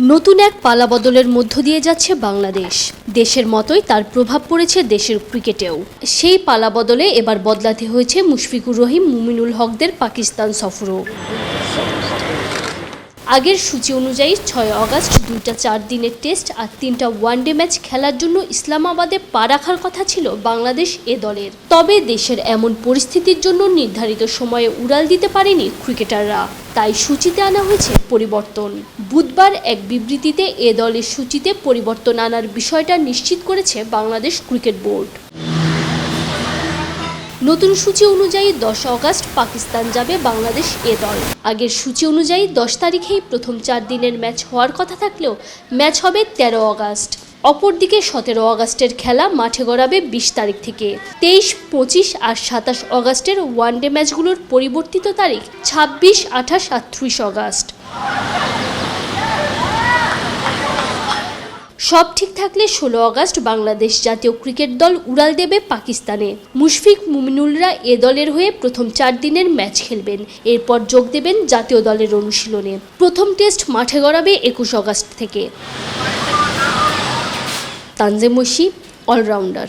নতুন এক পালাবদলের মধ্য দিয়ে যাচ্ছে বাংলাদেশ। দেশের মতোই তার প্রভাব পড়েছে দেশের ক্রিকেটেও। সেই পালাবদলে এবার বদলাতে হয়েছে মুশফিকুর রহিম, মুমিনুল হকদের পাকিস্তান সফরও। আগের সূচি অনুযায়ী ৬ আগস্ট ২টা ৪ দিনের টেস্ট আর ৩টা ওয়ানডে ম্যাচ খেলার জন্য ইসলামাবাদে পা রাখার কথা ছিল বাংলাদেশ এ দলের। তবে দেশের এমন পরিস্থিতির জন্য নির্ধারিত সময়ে উড়াল দিতে পারেনি ক্রিকেটাররা, তাই সূচিতে আনা হয়েছে পরিবর্তন। বুধবার এক বিবৃতিতে এ দলের সূচিতে পরিবর্তন আনার বিষয়টা নিশ্চিত করেছে বাংলাদেশ ক্রিকেট বোর্ড। নতুন সূচি অনুযায়ী ১০ আগস্ট পাকিস্তান যাবে বাংলাদেশ এ দল। আগের সূচি অনুযায়ী ১০ তারিখেই প্রথম ৪ দিনের ম্যাচ হওয়ার কথা থাকলেও ম্যাচ হবে ১৩ আগস্ট। অপরদিকে ১৭ আগস্টের খেলা মাঠে গড়াবে ২০ তারিখ থেকে। ২৩, ২৫ আর ২৭ আগস্টের ওয়ানডে ম্যাচগুলোর পরিবর্তিত তারিখ ২৬, ২৮ আর ৩০ আগস্ট। সব ঠিক থাকলে ১৬ আগস্ট বাংলাদেশ জাতীয় ক্রিকেট দল উড়াল দেবে পাকিস্তানে। মুশফিক, মুমিনুলরা এ দলের হয়ে প্রথম ৪ দিনের ম্যাচ খেলবেন, এরপর যোগ দেবেন জাতীয় দলের অনুশীলনে। প্রথম টেস্ট মাঠে গড়াবে ২১ আগস্ট থেকে। তানজিম ঐশী, অলরাউন্ডার।